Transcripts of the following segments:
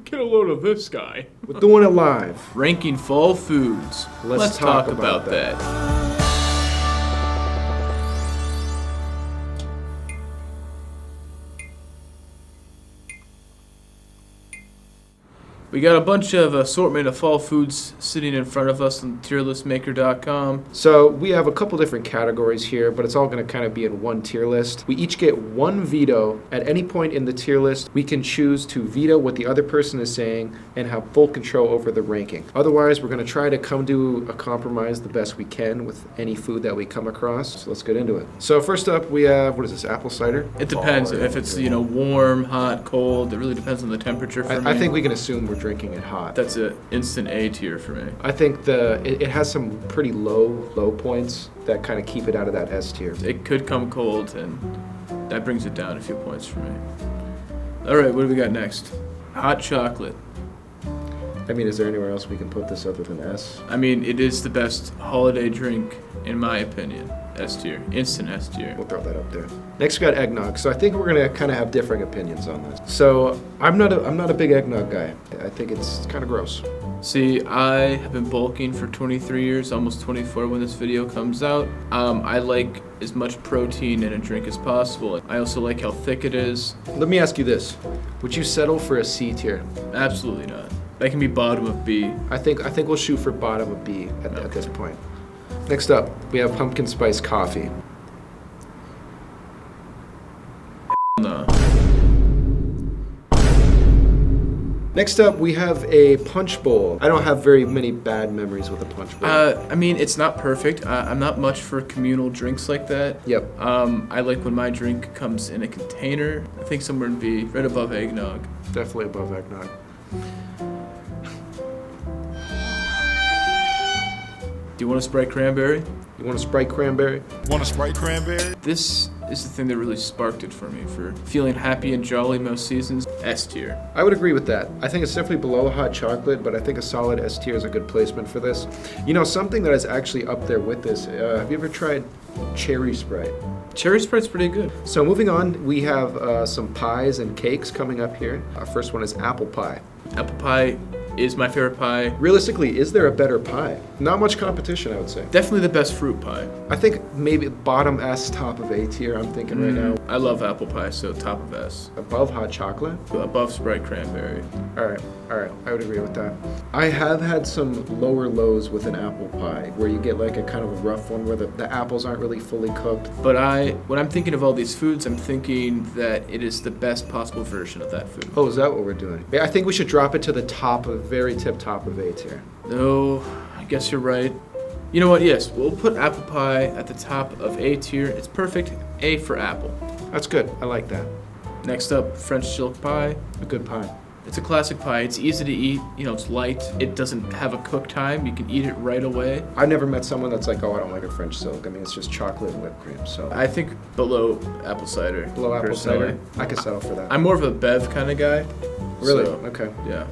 Get a load of this guy. We're doing it live. Ranking fall foods. Let's talk about that. We got a bunch of assortment of fall foods sitting in front of us on TIERLISTmaker.com. So we have a couple different categories here, but it's all going to kind of be in one tier list. We each get one veto. At any point in the tier list, we can choose to veto what the other person is saying and have full control over the ranking. Otherwise, we're going to try to come to a compromise the best we can with any food that we come across. So let's get into it. So first up, we have, what is this, apple cider? It depends if it's, warm, hot, cold. It really depends on the temperature for me. I think we can assume we're drinking it hot. That's an instant A tier for me. I think it has some pretty low points that kind of keep it out of that S tier. It could come cold, and that brings it down a few points for me. All right, what do we got next? Hot chocolate. I mean, is there anywhere else we can put this other than S? I mean, it is the best holiday drink, in my opinion. S tier. Instant S tier. We'll throw that up there. Next we got eggnog. So I think we're gonna kind of have differing opinions on this. So I'm not a big eggnog guy. I think it's kind of gross. See, I have been bulking for 23 years, almost 24 when this video comes out. I like as much protein in a drink as possible. I also like how thick it is. Let me ask you this. Would you settle for a C tier? Absolutely not. That can be bottom of B. I think we'll shoot for bottom of B at this point. Next up, we have pumpkin spice coffee. No. Next up, we have a punch bowl. I don't have very many bad memories with a punch bowl. I mean, it's not perfect. I'm not much for communal drinks like that. Yep. I like when my drink comes in a container. I think somewhere in B, right above eggnog. Definitely above eggnog. Do you want a Sprite cranberry? You want a Sprite cranberry? Want a Sprite cranberry? This is the thing that really sparked it for me, for feeling happy and jolly most seasons. S tier. I would agree with that. I think it's definitely below hot chocolate, but I think a solid S tier is a good placement for this. You know, something that is actually up there with this, have you ever tried cherry Sprite? Cherry Sprite's pretty good. So moving on, we have some pies and cakes coming up here. Our first one is apple pie. Apple pie is my favorite pie. Realistically, is there a better pie? Not much competition, I would say. Definitely the best fruit pie. I think maybe bottom S, top of A tier, I'm thinking right now. I love apple pie, so top of S. Above hot chocolate? Above Sprite cranberry. All right, I would agree with that. I have had some lower lows with an apple pie, where you get like a kind of a rough one where the apples aren't really fully cooked. But when I'm thinking of all these foods, I'm thinking that it is the best possible version of that food. Oh, is that what we're doing? Yeah, I think we should drop it to the top of, very tip top of A tier. No, I guess you're right. You know what, yes, we'll put apple pie at the top of A tier. It's perfect, A for apple. That's good, I like that. Next up, French silk pie. A good pie. It's a classic pie. It's easy to eat. It's light. It doesn't have a cook time. You can eat it right away. I've never met someone that's like, oh, I don't like a French silk. I mean, it's just chocolate and whipped cream. So I think below apple cider. Below apple personally. cider? I could settle for that. I'm more of a bev kind of guy. Really? So, Okay. Yeah.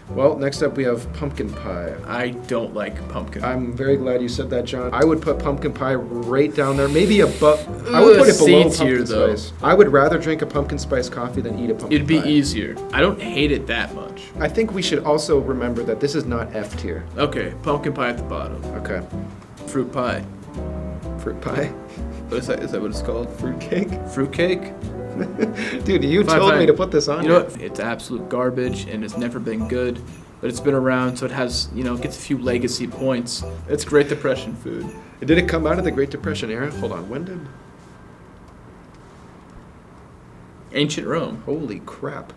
Well, next up we have pumpkin pie. I don't like pumpkin. I'm very glad you said that, John. I would put pumpkin pie right down there, maybe above. I would put it below pumpkin spice. I would rather drink a pumpkin spice coffee than eat a pumpkin pie. It'd be easier. I don't hate it that much. I think we should also remember that this is not F tier. Okay, pumpkin pie at the bottom. Okay. Fruit pie. Fruit pie? What is that? Is that what it's called? Fruit cake? Fruit cake? Dude, you told me to put this on. You know what? It's absolute garbage and it's never been good, but it's been around, so it has, gets a few legacy points. It's Great Depression food. Did it come out of the Great Depression era? Hold on, when did? Ancient Rome. Holy crap.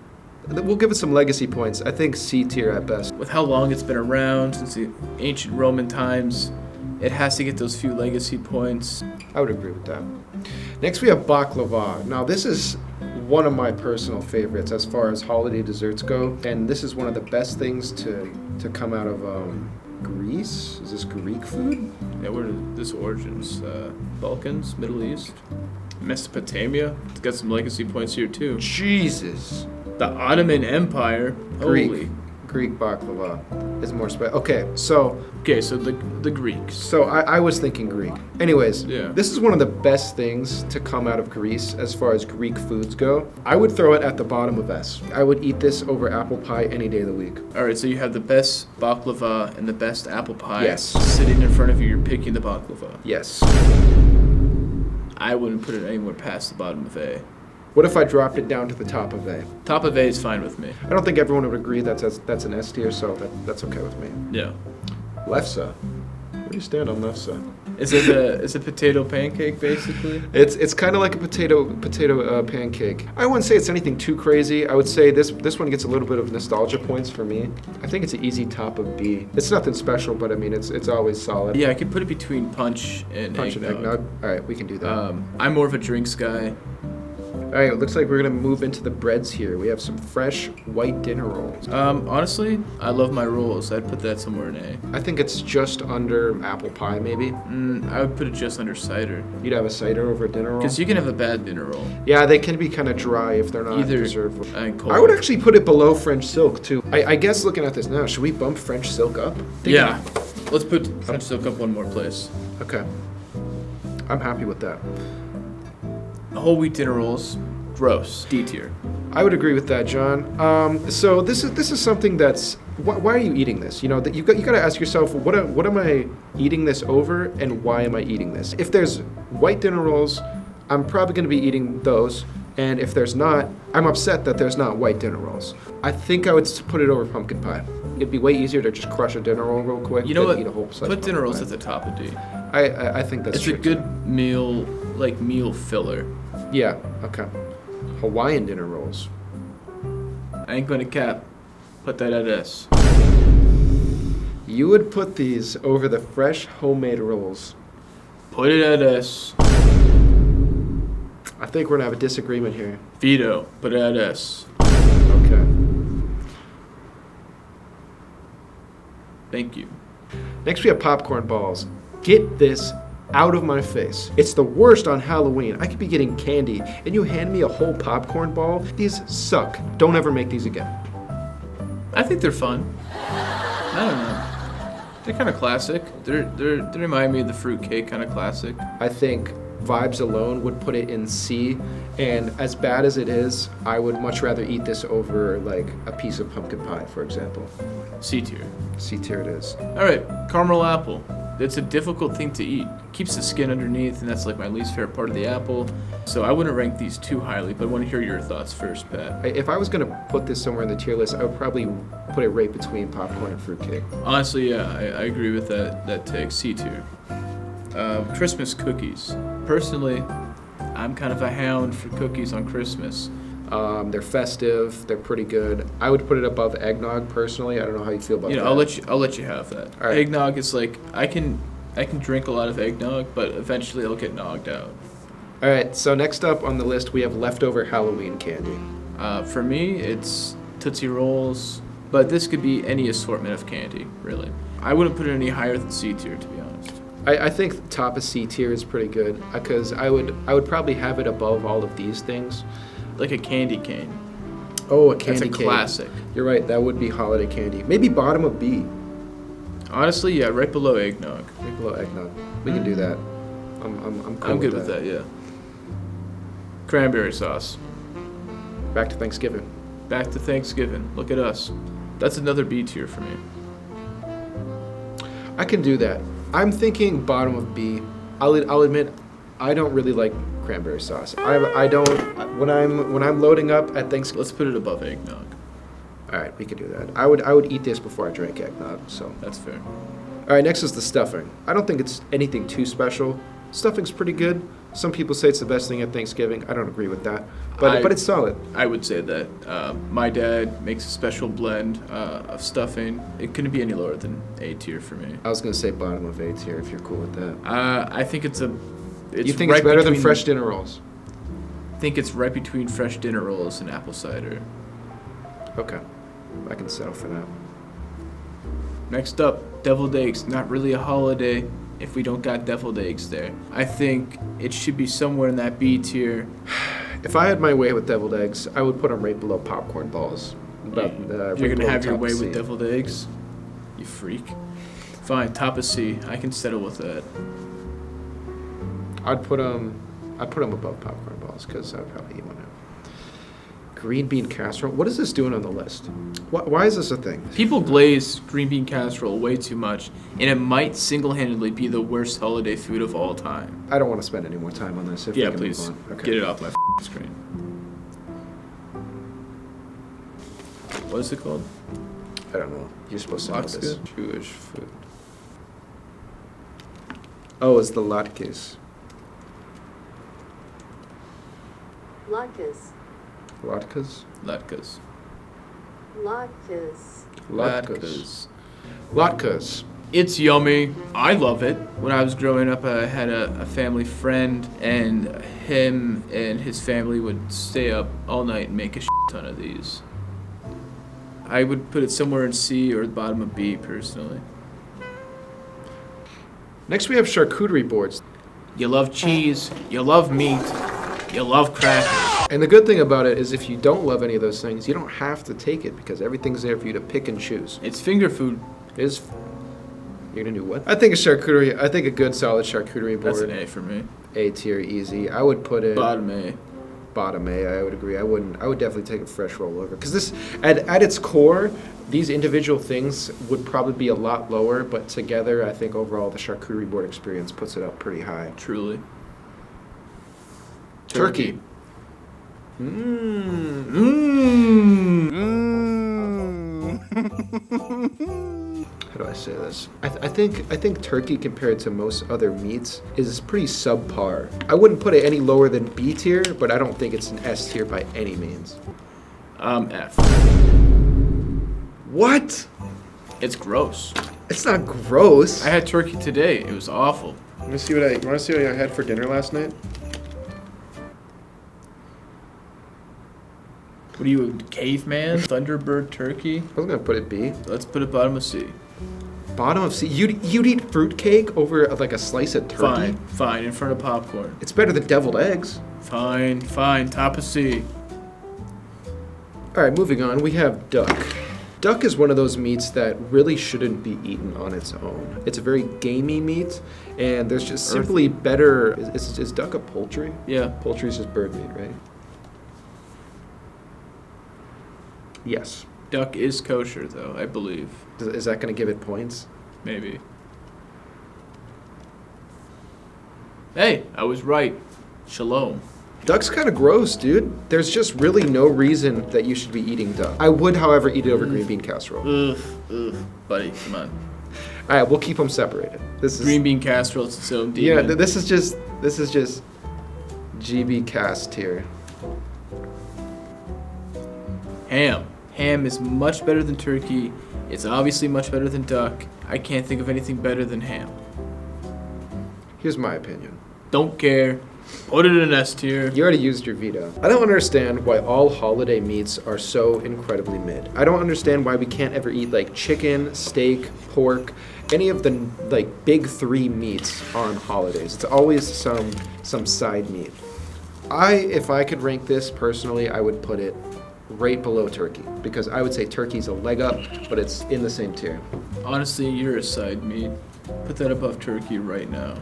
We'll give it some legacy points. I think C tier at best. With how long it's been around since the ancient Roman times, it has to get those few legacy points. I would agree with that. Next we have baklava. Now this is one of my personal favorites as far as holiday desserts go, and this is one of the best things to come out of Greece. Is this Greek food? Yeah, where did this origins? Balkans, Middle East, Mesopotamia. It's got some legacy points here too. Jesus. The Ottoman Empire. Greek. Holy. Greek baklava is more special. Okay, so the Greeks. So I was thinking Greek. Anyways, Yeah. This is one of the best things to come out of Greece as far as Greek foods go. I would throw it at the bottom of S. I would eat this over apple pie any day of the week. All right, so you have the best baklava and the best apple pie. Yes. Sitting in front of you, you're picking the baklava. Yes. I wouldn't put it anywhere past the bottom of A. What if I dropped it down to the top of A? Top of A is fine with me. I don't think everyone would agree that's an S tier, so that's okay with me. Yeah. Lefse. Where do you stand on Lefse? Is it a potato pancake basically? It's kind of like a potato pancake. I wouldn't say it's anything too crazy. I would say this one gets a little bit of nostalgia points for me. I think it's an easy top of B. It's nothing special, but I mean it's always solid. Yeah, I could put it between punch and eggnog. All right, we can do that. I'm more of a drinks guy. All right, it looks like we're gonna move into the breads here. We have some fresh white dinner rolls. Honestly, I love my rolls. I'd put that somewhere in A. I think it's just under apple pie, maybe. I would put it just under cider. You'd have a cider over a dinner roll? Because you can have a bad dinner roll. Yeah, they can be kind of dry if they're not Either preserved. and cold. I would actually put it below French silk, too. I guess looking at this now, should we bump French silk up? Yeah. Let's put French silk up one more place. Okay. I'm happy with that. Whole wheat dinner rolls, gross. D tier. I would agree with that, John. So this is something that's why are you eating this? You know that you got to ask yourself what am I eating this over and why am I eating this? If there's white dinner rolls, I'm probably going to be eating those, and if there's not, I'm upset that there's not white dinner rolls. I think I would put it over pumpkin pie. It'd be way easier to just crush a dinner roll real quick. You know what? Eat a whole slice Put of dinner rolls pie. at the top of D. I think that's It's true. a good meal, like meal filler. Yeah. Okay. Hawaiian dinner rolls. I ain't gonna cap. Put that at S. You would put these over the fresh homemade rolls. Put it at S. I think we're gonna have a disagreement here. Veto. Put it at S. Okay. Thank you. Next we have popcorn balls. Get this out of my face. It's the worst on Halloween. I could be getting candy and you hand me a whole popcorn ball? These suck. Don't ever make these again. I think they're fun. I don't know. They're kind of classic. They remind me of the fruitcake kind of classic. I think vibes alone would put it in C, and as bad as it is, I would much rather eat this over like a piece of pumpkin pie, for example. C tier. C tier it is. All right, caramel apple. It's a difficult thing to eat. Keeps the skin underneath, and that's like my least favorite part of the apple. So I wouldn't rank these too highly, but I want to hear your thoughts first, Pat. If I was gonna put this somewhere in the tier list, I would probably put it right between popcorn and fruitcake. Honestly, yeah, I agree with that take. C tier. Christmas cookies. Personally, I'm kind of a hound for cookies on Christmas. They're festive. They're pretty good. I would put it above eggnog personally. I don't know how you feel about that. I'll let you have that. All right. Eggnog is like I can drink a lot of eggnog, but eventually I'll get knocked out. All right. So next up on the list we have leftover Halloween candy. For me, it's Tootsie Rolls, but this could be any assortment of candy, really. I wouldn't put it any higher than C tier, to be honest. I think the top of C tier is pretty good because I would probably have it above all of these things. Like a candy cane. Oh, a candy That's a cane. classic. You're right. That would be holiday candy. Maybe bottom of B. Honestly, yeah, right below eggnog. Right below eggnog. We can do that. I'm cool I'm good with that, yeah. Cranberry sauce. Back to Thanksgiving. Back to Thanksgiving. Look at us. That's another B tier for me. I can do that. I'm thinking bottom of B. I'll admit, I don't really like cranberry sauce. I don't when I'm loading up at Thanksgiving. Let's put it above eggnog. All right, we can do that. I would eat this before I drank eggnog. So That's fair. all right, next is the stuffing. I don't think it's anything too special. Stuffing's pretty good. Some people say it's the best thing at Thanksgiving. I don't agree with that, but it's solid. I would say that my dad makes a special blend of stuffing. It couldn't be any lower than A tier for me. I was gonna say bottom of A tier if you're cool with that. I think it's You think it's better than fresh dinner rolls? I think it's right between fresh dinner rolls and apple cider. Okay, I can settle for that. Next up, deviled eggs. Not really a holiday if we don't got deviled eggs there. I think it should be somewhere in that B tier. If I had my way with deviled eggs, I would put them right below popcorn balls. You're gonna have your way with deviled eggs? You freak. Fine, top of C. I can settle with that. I'd put them above popcorn balls because I'd probably eat one now. Green bean casserole. What is this doing on the list? Why is this a thing? People glaze green bean casserole way too much, and it might single-handedly be the worst holiday food of all time. I don't want to spend any more time on this. If we can Please. move on. Okay. Get it off my screen. What is it called? I don't know. You're supposed to know this. Latkes? Jewish food. Oh, it's the latkes. Latkes. Latkes? Latkes. Latkes. Latkes. Latkes. It's yummy. I love it. When I was growing up, I had a family friend, and him and his family would stay up all night and make a ton of these. I would put it somewhere in C or the bottom of B, personally. Next, we have charcuterie boards. You love cheese, you love meat, you love crackers. And the good thing about it is if you don't love any of those things, you don't have to take it because everything's there for you to pick and choose. It's finger food. You're gonna do what? I think a good solid charcuterie board. That's an A for me. A tier, easy. I would put it Bottom A. bottom A. I would agree. I would definitely take a fresh rollover because this, at its core, these individual things would probably be a lot lower, but together, I think overall the charcuterie board experience puts it up pretty high. Truly. Turkey. How do I say this? I think turkey compared to most other meats is pretty subpar. I wouldn't put it any lower than B tier, but I don't think it's an S tier by any means. F. What? It's gross. It's not gross. I had turkey today. It was awful. Let me see what I had for dinner last night. What are you, a caveman? Thunderbird turkey? I was gonna put it B. Let's put it bottom of C. Bottom of C. You'd eat fruitcake over like a slice of turkey? Fine, in front of popcorn. It's better than deviled eggs. Fine, top of C. All right, moving on. We have duck. Duck is one of those meats that really shouldn't be eaten on its own. It's a very gamey meat, and there's just simply better. Is duck a poultry? Yeah. Poultry is just bird meat, right? Yes. Duck is kosher, though, I believe. Is that going to give it points? Maybe. Hey, I was right. Shalom. Duck's kind of gross, dude. There's just really no reason that you should be eating duck. I would, however, eat it over green bean casserole. Ugh, buddy, come on. All right, we'll keep them separated. This is Green bean casserole, it's its own demon. yeah. This is just GB cast tier. Ham. Ham is much better than turkey. It's obviously much better than duck. I can't think of anything better than ham. Here's my opinion. Don't care. Put it in S tier. You already used your veto. I don't understand why all holiday meats are so incredibly mid. I don't understand why we can't ever eat like chicken, steak, pork, any of the like big three meats on holidays. It's always some side meat. If I could rank this personally, I would put it right below turkey because I would say turkey's a leg up, but it's in the same tier. Honestly, you're a side meat. Put that above turkey right now.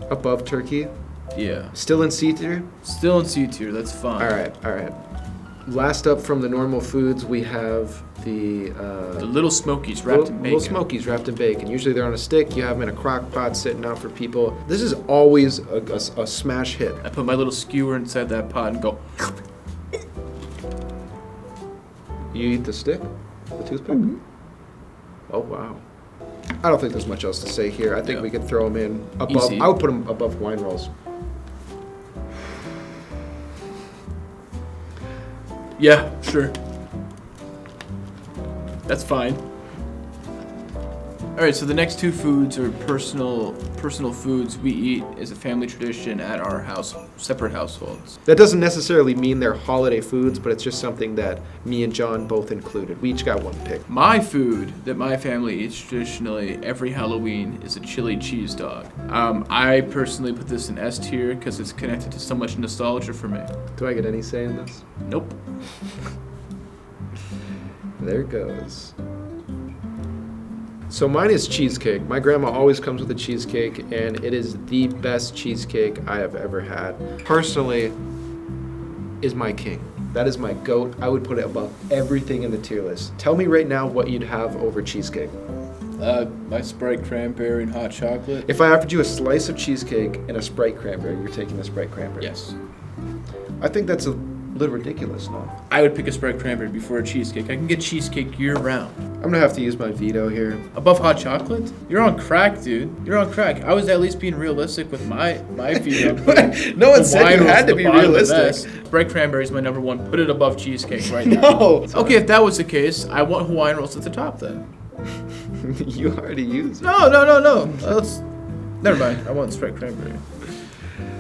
Above turkey? Yeah. Still in C tier? Still in C tier, that's fine. All right. Last up from the normal foods, we have the little smokies wrapped in bacon. Little smokies wrapped in bacon. Usually they're on a stick. You have them in a crock pot sitting out for people. This is always a smash hit. I put my little skewer inside that pot and go. You eat the stick? The toothpick? Mm-hmm. Oh, wow. I don't think there's much else to say here. I think we could throw them in above. Easy. I would put them above wine rolls. Yeah, sure. That's fine. All right, so the next two foods are personal foods we eat as a family tradition at our house, separate households. That doesn't necessarily mean they're holiday foods, but it's just something that me and John both included. We each got one pick. My food that my family eats traditionally every Halloween is a chili cheese dog. I personally put this in S tier because it's connected to so much nostalgia for me. Do I get any say in this? Nope. There it goes. So mine is cheesecake. My grandma always comes with a cheesecake, and it is the best cheesecake I have ever had. Personally, is my king. That is my goat. I would put it above everything in the tier list. Tell me right now what you'd have over cheesecake. My Sprite cranberry and hot chocolate. If I offered you a slice of cheesecake and a Sprite cranberry, you're taking the Sprite cranberry. Yes. I think that's a little ridiculous, no? I would pick a Sprite cranberry before a cheesecake. I can get cheesecake year round. I'm gonna have to use my veto here. Above hot chocolate? You're on crack, dude. You're on crack. I was at least being realistic with my veto. No one said you had to be realistic. Sprite cranberry is my number one. Put it above cheesecake right now. No! Okay, if that was the case, I want Hawaiian rolls at the top then. You already used it. No. Never mind. I want Sprite cranberry.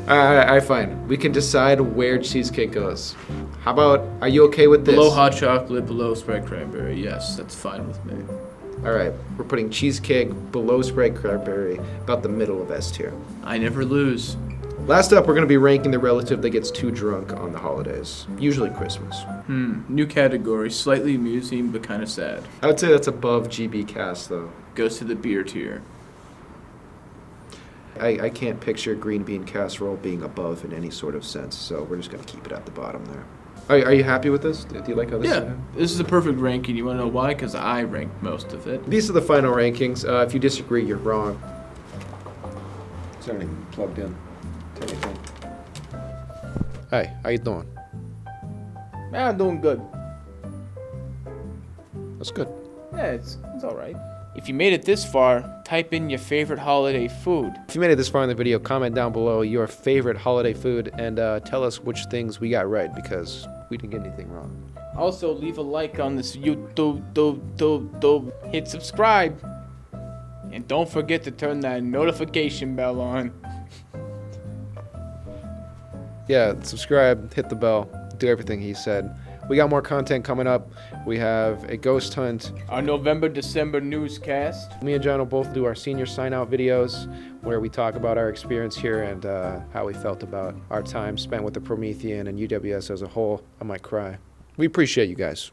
Alright, fine. We can decide where cheesecake goes. How about, are you okay with this? Below hot chocolate, below Sprite cranberry. Yes, that's fine with me. Alright, we're putting cheesecake below Sprite cranberry, about the middle of S tier. I never lose. Last up, we're going to be ranking the relative that gets too drunk on the holidays. Usually Christmas. New category. Slightly amusing, but kind of sad. I would say that's above GB cast, though. Goes to the beer tier. I can't picture green bean casserole being above in any sort of sense, so we're just going to keep it at the bottom there. Are you happy with this? Do you like how this is? Yeah, this is a perfect ranking. You want to know why? Because I ranked most of it. These are the final rankings. If you disagree, you're wrong. It's not even plugged in. Anything. Hey, how you doing? Yeah, I'm doing good. That's good. Yeah, it's all right. If you made it this far, type in your favorite holiday food. If you made it this far in the video, comment down below your favorite holiday food and tell us which things we got right, because we didn't get anything wrong. Also, leave a like on this YouTube, hit subscribe, and don't forget to turn that notification bell on. Yeah, subscribe, hit the bell, do everything he said. We got more content coming up. We have a ghost hunt. Our November-December newscast. Me and John will both do our senior sign-out videos where we talk about our experience here and how we felt about our time spent with the Promethean and UWS as a whole. I might cry. We appreciate you guys.